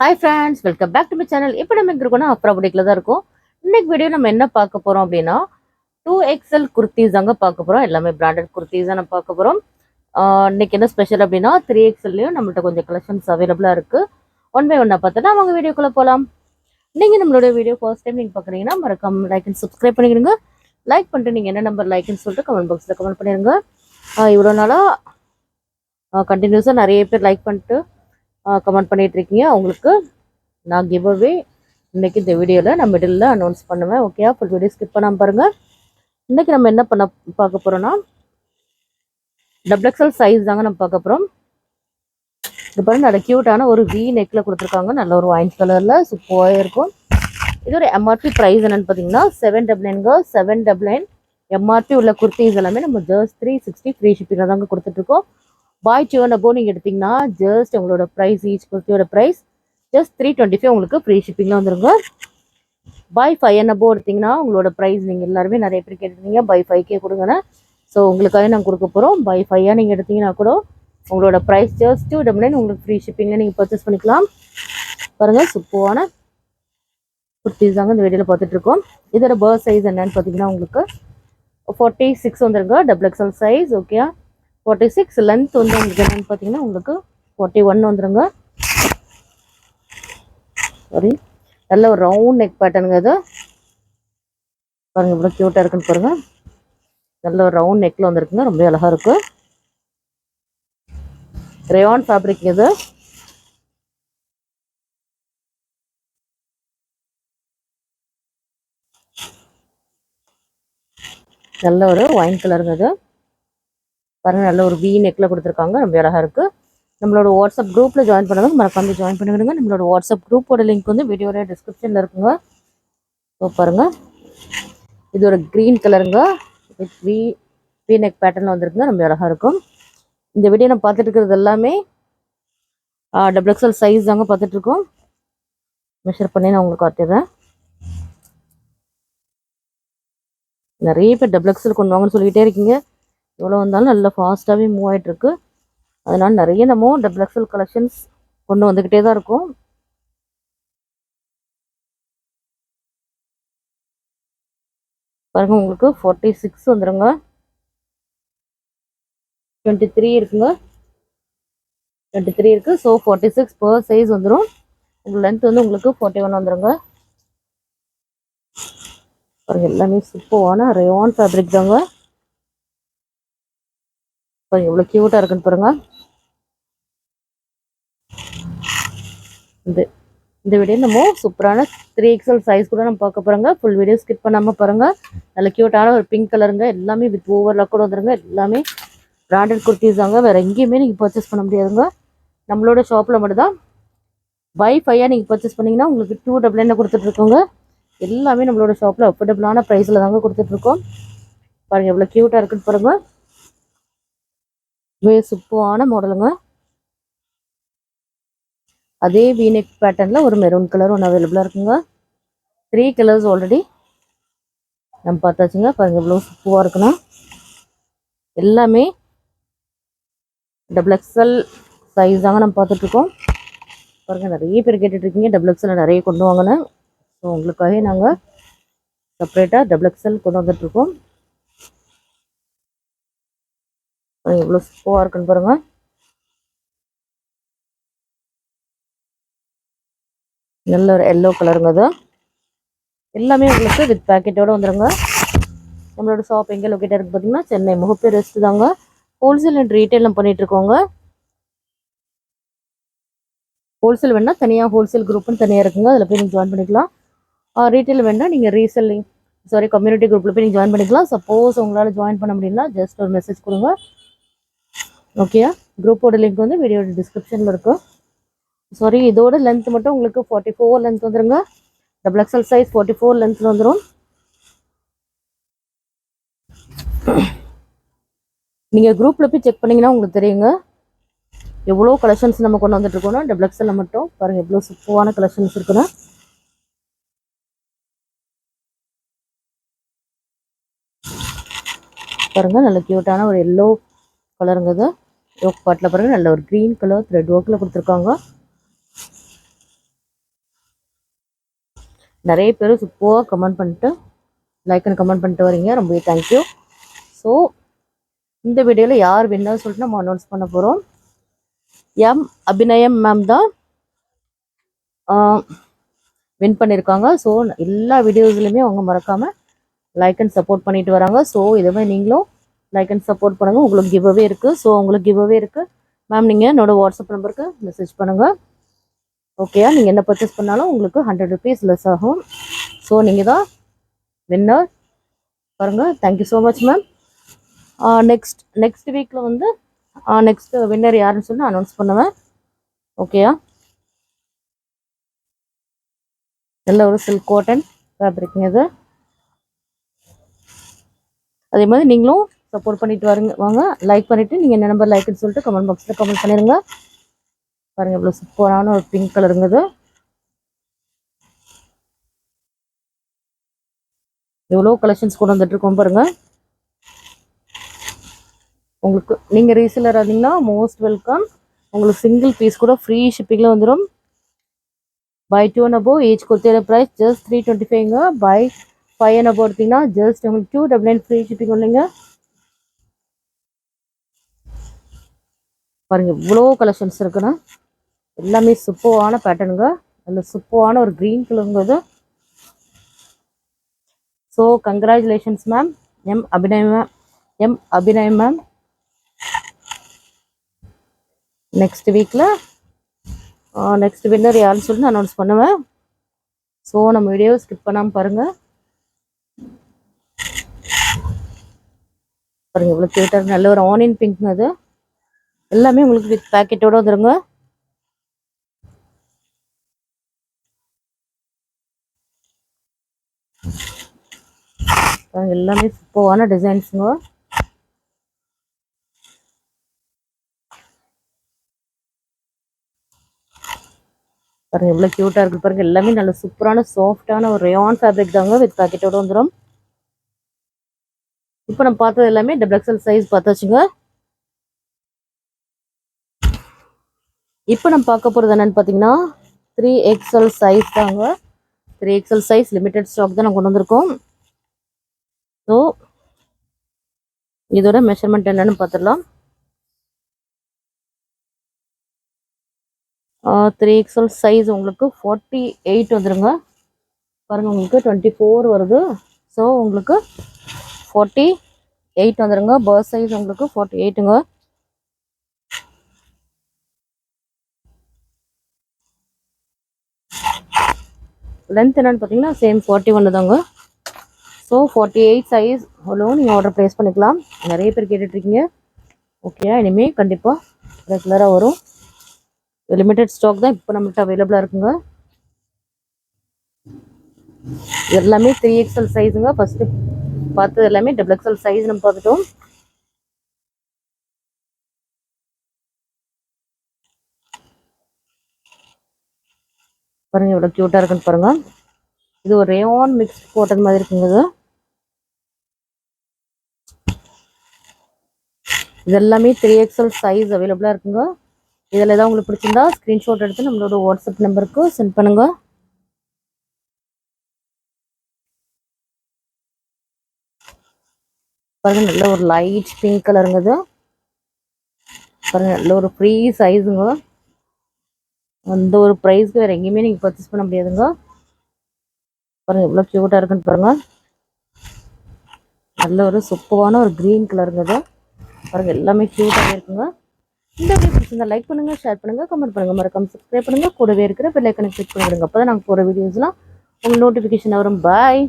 Hi friends, welcome back to my channel. இப்போ நம்ம எங்கே இருக்கோம்னா அப்ரா புட்டிக்கில் தான் இருக்கும். இன்னைக்கு வீடியோ நம்ம என்ன பார்க்க போகிறோம் அப்படின்னா 2XL குர்த்திஸ் தாங்க பார்க்க போகிறோம். எல்லாமே பிராண்டட் குர்த்திஸ் தான் நம்ம பார்க்க போகிறோம். இன்னைக்கு என்ன ஸ்பெஷல் அப்படின்னா 3XLலையும் நம்மள்ட்ட கொஞ்சம் கலெக்ஷன்ஸ் அவைலபிளாக இருக்குது. ஒன் பை ஒன்னாக பார்த்தோன்னா அவங்க வீடியோக்குள்ளே போகலாம். நீங்கள் நம்மளோட வீடியோ ஃபர்ஸ்ட் டைம் நீங்கள் பார்க்குறீங்கன்னா மறக்காம லைக் அண்ட் சப்ஸ்கிரைப் பண்ணிடுங்க. லைக் பண்ணிட்டு நீங்கள் என்ன நம்பர் லைக்னு சொல்லிட்டு கமெண்ட் பாக்ஸில் கமெண்ட் பண்ணிடுங்க. இவ்வளோ நாளாக கண்டினியூஸாக நிறைய பேர் லைக் பண்ணிட்டு கமெண்ட் பண்ணிட்டு இருக்கீங்க. அவங்களுக்கு நான் கிவ் அவே இன்னைக்கு இந்த வீடியோவில் நான் மிடில் அனௌன்ஸ் பண்ணுவேன். ஓகே, ஃபுல் வீடியோ ஸ்கிப் பண்ணாமல் பாருங்கள். இன்னைக்கு நம்ம என்ன பார்க்க போகிறோன்னா XXL சைஸ் தாங்க நம்ம பார்க்க போகிறோம். இது பாருங்க, நல்ல க்யூட்டான ஒரு வி நெக்கில் கொடுத்துருக்காங்க. நல்ல ஒரு ஒயின் கலரில் சூப்பராக இருக்கும். இதோட எம்ஆர்பி ப்ரைஸ் என்னென்னு பார்த்தீங்கன்னா 799 799. எம்ஆர்பி உள்ள குர்த்திஸ் எல்லாமே நம்ம ஜஸ்ட் 360 ஃப்ரீ ஷிப்பிங்கில் தாங்க கொடுத்துட்ருக்கோம். பாய் 2 and above நீங்கள் எடுத்திங்கன்னா ஜஸ்ட் உங்களோட ப்ரைஸ் ஈச் குர்த்தியோட ப்ரைஸ் ஜஸ்ட் 325 உங்களுக்கு ஃப்ரீ ஷிப்பிங்கில் வந்துருங்க. பாய் 5 and above எடுத்திங்கன்னா உங்களோட ப்ரைஸ் நீங்கள் எல்லாருமே நிறைய பேர் கேட்டிருந்தீங்க பை 5K கொடுங்கண்ணே. ஸோ உங்களுக்காக நாங்கள் கொடுக்க போகிறோம். பை 5 நீங்கள் எடுத்திங்கன்னா கூட உங்களோட ப்ரைஸ் ஜஸ்ட் 299 உங்களுக்கு ஃப்ரீ ஷிப்பிங்கில் நீங்கள் பர்ச்சேஸ் பண்ணிக்கலாம். பாருங்கள், சூப்பரான குர்த்திஸ் தாங்க இந்த வீடியோவில் பார்த்துட்ருக்கோம். இதோட பர்த் சைஸ் என்னன்னு பார்த்தீங்கன்னா உங்களுக்கு 46 வந்துருங்க. XXL size. ஓகே, 46. லென்த் வந்து உங்களுக்கு என்னென்னு பார்த்தீங்கன்னா உங்களுக்கு 41 வந்துருங்க. சாரி, நல்ல ஒரு ரவுண்ட் நெக் பேட்டர்னுங்க. இது பாருங்க, இவ்வளோ க்யூட்டாக இருக்குன்னு பாருங்க. நல்ல ஒரு ரவுண்ட் நெக்கில் வந்துருக்குங்க. ரொம்ப அழகாக இருக்கு. ரேயான் ஃபேப்ரிக் இது. நல்ல ஒரு ஒயின் கலருங்க இது. பாருங்க, நல்ல ஒரு வி நெக்கில் கொடுத்துருக்காங்க. ரொம்ப அழகாக இருக்கு. நம்மளோட வாட்ஸ்அப் குரூப்பில் ஜாயின் பண்ணுவாங்க, மறக்காம ஜாயின் பண்ணிவிடுங்க. நம்மளோட வாட்ஸ்அப் குரூப்போட லிங்க் வந்து வீடியோட டிஸ்கிரிப்ஷனில் இருக்குங்க. ஸோ பாருங்கள், இது ஒரு க்ரீன் கலருங்க. வித் வி நெக் பேட்டர்னில் வந்துருக்குங்க. ரொம்ப அழகாக இருக்கும். இந்த வீடியோ நம்ம பார்த்துட்டு இருக்கிறது எல்லாமே XXL சைஸ் தாங்க பார்த்துட்ருக்கோம். மெஷர் பண்ணி நான் உங்களுக்கு காட்டிடுறேன். நிறைய பேர் XXL கொண்டு வாங்கன்னு சொல்லிக்கிட்டே இருக்கீங்க. எவ்வளோ வந்தாலும் நல்லா ஃபாஸ்ட்டாகவே மூவ் ஆகிட்டுருக்கு. அதனால் நிறைய நம்ம XXL கலெக்ஷன்ஸ் கொண்டு வந்துக்கிட்டே தான் இருக்கும். பாருங்க, உங்களுக்கு 46 வந்துடுங்க. 23 இருக்குங்க. 23 இருக்குது. ஸோ 46 பர் சைஸ் வந்துடும். உங்கள் லென்த் வந்து உங்களுக்கு 41 வந்துடுங்க. பாருங்க, எல்லாமே சூப்பரான ரேயான் ஃபேப்ரிக் தாங்க. பாருங்க, எவ்வளோ க்யூட்டாக இருக்குன்னு பாருங்க. இந்த வீடியோ நம்ம சூப்பரான 3XL சைஸ் கூட நம்ம பார்க்க போகிறோங்க. ஃபுல் வீடியோ ஸ்கிப் பண்ணாமல் பாருங்கள். நல்ல க்யூட்டான ஒரு பிங்க் கலருங்க. எல்லாமே வித் ஓவர்லாக் கூட வந்துருங்க. எல்லாமே பிராண்டட் குர்த்திஸ் தாங்க. வேறு எங்கேயுமே நீங்கள் பர்ச்சேஸ் பண்ண முடியாதுங்க. நம்மளோட ஷாப்பில் மட்டும்தான் பை 5 நீங்கள் பர்ச்சேஸ் பண்ணிங்கன்னா உங்களுக்கு 299 கொடுத்துட்ருக்கோங்க. எல்லாமே நம்மளோட ஷாப்பில் அஃபோர்டபுளான ப்ரைஸில் தாங்க கொடுத்துட்ருக்கோம். பாருங்கள், எவ்வளோ க்யூட்டாக இருக்குன்னு பாருங்கள். சூப்பரான மாடலுங்க. அதே வீநெக் பேட்டர்னில் ஒரு மெரூன் கலர் ஒன்று அவைலபிளாக இருக்குங்க. 3 கலர்ஸ் ஆல்ரெடி நம்ம பார்த்தாச்சுங்க. பாருங்கள், எவ்வளோ சூப்பராக இருக்குன்னா எல்லாமே XXL சைஸ் தாங்க நம்ம பார்த்துட்ருக்கோம். பாருங்கள், நிறைய பேர் கேட்டுட்ருக்கீங்க XXL நிறைய கொண்டு வாங்கினே. ஸோ உங்களுக்காக நாங்கள் செப்பரேட்டாக XXL கொண்டு வந்துட்ருக்கோம். எவ்வளோ சூப்பராக இருக்குன்னு பாருங்கள். நல்ல ஒரு எல்லோ கலருங்க. அது எல்லாமே உங்களுக்கு வித் பேக்கெட்டோடு வந்துடுங்க. நம்மளோட ஷாப் எங்கே லொக்கேட்டாக இருக்குது பார்த்தீங்கன்னா சென்னை முகப்பேர் ரெஸ்ட் தாங்க. ஹோல்சேல் அண்ட் ரீட்டைல் நம்ம பண்ணிகிட்ருக்கோங்க. ஹோல்சேல் வேணால் தனியாக ஹோல்சேல் குரூப்னு தனியாக இருக்குங்க. அதில் போய் நீங்கள் ஜாயின் பண்ணிக்கலாம். ரீட்டைல் வேணால் நீங்கள் ரீசெல்லிங் கம்யூனிட்டி குரூப்பில் போய் நீங்கள் ஜாயின் பண்ணிக்கலாம். சப்போஸ் உங்களால் ஜாயின் பண்ண முடியும்னா ஜஸ்ட் ஒரு மெசேஜ் கொடுங்க. ஓகே, குரூப்போட லிங்க் வந்து வீடியோட டிஸ்கிரிப்ஷனில் இருக்கும். இதோட லென்த் மட்டும் உங்களுக்கு 44 லென்த் வந்துருங்க. XXL சைஸ் 44 லென்த்தில் வந்துடும். நீங்கள் குரூப்பில் போய் செக் பண்ணிங்கன்னா உங்களுக்கு தெரியுங்க எவ்வளோ கலெக்ஷன்ஸ் நம்ம கொண்டு வந்துட்டுருக்கோன்னா XXL மட்டும். பாருங்கள், எவ்வளோ சூப்பரான கலெக்ஷன்ஸ் இருக்குன்னா. பாருங்கள், நல்ல க்யூட்டான ஒரு எல்லோ கலருங்க. இது யோக் பாட்டில் பாருங்கள், நல்ல ஒரு க்ரீன் கலர் த்ரெட் ஒர்க்கில் கொடுத்துருக்காங்க. நிறைய பேர் சூப்பராக கமெண்ட் பண்ணிட்டு லைக் அண்ட் கமெண்ட் பண்ணிட்டு வரீங்க, ரொம்ப தேங்க்யூ. ஸோ இந்த வீடியோவில் யார் வின்னர் சொல்லிட்டு நம்ம அனௌன்ஸ் பண்ண போகிறோம். எம் அபிநயம் மேம் தான் வின் பண்ணியிருக்காங்க. ஸோ எல்லா வீடியோஸ்லையுமே அவங்க மறக்காமல் லைக் அண்ட் சப்போர்ட் பண்ணிட்டு வராங்க. ஸோ இதை மாதிரி நீங்களும் லைக் அண்ட் சப்போர்ட் பண்ணுங்கள். உங்களுக்கு கிவ்அவே இருக்குது. ஸோ உங்களுக்கு கிவ்அவே இருக்குது மேம். நீங்கள் என்னோட வாட்ஸ்அப் நம்பருக்கு மெசேஜ் பண்ணுங்கள். ஓகேயா, நீங்கள் என்ன பர்ச்சேஸ் பண்ணாலும் உங்களுக்கு 100 rupees லெஸ் ஆகும். ஸோ நீங்கள் தான் வின்னர் பாருங்கள். Thank you so much ma'am. Next வீக்கில் வந்து நெக்ஸ்ட் வின்னர் யாருன்னு சொல்லி அனௌன்ஸ் பண்ணுவேன். ஓகேயா, நல்ல ஒரு சில்க் காட்டன் ஃபேப்ரிக்ங்க இது. அதே மாதிரி நீங்களும் சப்போர்ட் பண்ணிட்டு வாங்க. லைக் பண்ணிவிட்டு நீங்கள் என்ன நம்பர் லைக்குன்னு சொல்லிட்டு கமெண்ட் பாக்ஸில் கமெண்ட் பண்ணிடுங்க. பாருங்கள் இவ்வளோ சூப்பரான ஒரு பிங்க் கலருங்குது. எவ்வளோ கலெக்ஷன்ஸ் கொண்டு வந்துட்டுருக்கோம் பாருங்கள். உங்களுக்கு நீங்கள் ரீசேலர் இருந்தீங்கன்னா மோஸ்ட் வெல்கம். உங்களுக்கு சிங்கிள் பீஸ் கூட ஃப்ரீ ஷிப்பிங்கில் வந்துடும். பை 2 and above ஈச் குர்த்தியோட ப்ரைஸ் ஜஸ்ட் 325ங்க. பை 5 and above எடுத்தீங்கன்னா ஜஸ்ட் உங்களுக்கு 299 ஃப்ரீ ஷிப்பிங் இல்லைங்க. பாருங்கள் இவ்வளோ கலெக்ஷன்ஸ் இருக்குன்னா எல்லாமே சூப்பரான பேட்டர்னுங்க. நல்ல சூப்பரான ஒரு க்ரீன் கலருங்க இது. So congratulations ma'am. எம் அபிநயம் மேம். நெக்ஸ்ட் வீக்கில் நெக்ஸ்ட் வின்னர் யாருன்னு சொல்லி நான் அனௌன்ஸ் பண்ணுவேன். ஸோ நம்ம வீடியோ ஸ்கிப் பண்ணாமல் பாருங்கள். பாருங்கள் இவ்வளோ கேட்டார். நல்ல ஒரு ஆனியன் பிங்க்ங்க அது. எல்லாமே உங்களுக்கு வித் பேக்கெட்டோடு வந்துடுங்க. பாருங்கள் எல்லாமே சூப்பரான டிசைன்ஸுங்க. பாருங்கள் எவ்வளோ க்யூட்டாக இருக்குது பாருங்கள். எல்லாமே நல்ல சூப்பரான சாஃப்டான ஒரு ரயான் ஃபேப்ரிக் தாங்க வித் பேக்கெட்டோடு வந்துடும். இப்போ நம்ம பார்த்தது எல்லாமே XXL சைஸ் பார்த்தாச்சுங்க. இப்போ நம்ம பார்க்க போகிறது என்னென்னு பார்த்தீங்கன்னா 3XL சைஸ் தாங்க. 3XL சைஸ் லிமிடெட் ஸ்டாக் தான் நம்ம கொண்டு வந்திருக்கோம். ஸோ இதோட மெஷர்மெண்ட் என்னன்னு பார்த்துடலாம். 3XL சைஸ் உங்களுக்கு 48 வந்துடுங்க. பாருங்கள் உங்களுக்கு 24 வருது. ஸோ உங்களுக்கு 48 வந்துடுங்க. பர்ஸ் சைஸ் உங்களுக்கு 48ங்க. லென்த் என்னன்னு பார்த்தீங்கன்னா சேம் 41 தாங்க. ஸோ 48 சைஸ் அவ்வளோ நீங்கள் ஆர்டர் ப்ளேஸ் பண்ணிக்கலாம். நிறைய பேர் கேட்டுட்ருக்கீங்க. ஓகே, இனிமேல் கண்டிப்பாக ரெகுலராக வரும். லிமிடெட் ஸ்டாக் தான் இப்போ நம்மகிட்ட அவைலபிளாக இருக்குங்க. எல்லாமே 3XL சைஸுங்க. ஃபஸ்ட்டு பார்த்தது எல்லாமே XXL சைஸ் நம்ம பார்த்துட்டோம். பாருங்கள் எவ்வளோ க்யூட்டாக இருக்குன்னு பாருங்கள். இது ஒரு ரேயான் மிக்ஸ்ட் காட்டன் மாதிரி இருக்குங்க. இது எல்லாமே 3XL சைஸ் அவைலபிளாக இருக்குங்க. இதில் ஏதாவது உங்களுக்கு பிடிச்சிருந்தா ஸ்க்ரீன்ஷாட் எடுத்து நம்மளோட வாட்ஸ்அப் நம்பருக்கு சென்ட் பண்ணுங்க. பாருங்க நல்ல ஒரு லைட் பிங்க் கலருங்க இது. பாருங்க நல்ல ஒரு ஃப்ரீ சைஸுங்க. அந்த ஒரு ப்ரைஸ்க்கு வேறு எங்கேயுமே நீங்கள் பர்ச்சேஸ் பண்ண முடியாதுங்க. பாருங்க எவ்வளோ க்யூட்டாக இருக்குன்னு பாருங்க. நல்ல ஒரு சூப்பரான ஒரு க்ரீன் கலருங்க இது. பாருங்க எல்லாமே க்யூட்டாகவே இருக்குங்க. இந்த வீடியோ பிடிச்சிருந்தா லைக் பண்ணுங்கள், ஷேர் பண்ணுங்கள், கமெண்ட் பண்ணுங்கள், மறக்காம சப்ஸ்கிரைப் பண்ணுங்கள். கூடவே இருக்கிற பெல் ஐக்கனை கிளிக் பண்ணிவிடுங்க. அப்போ தான் நாங்கள் போகிற வீடியோஸ்லாம் உங்களுக்கு நோட்டிஃபிகேஷன் வரும். பாய்.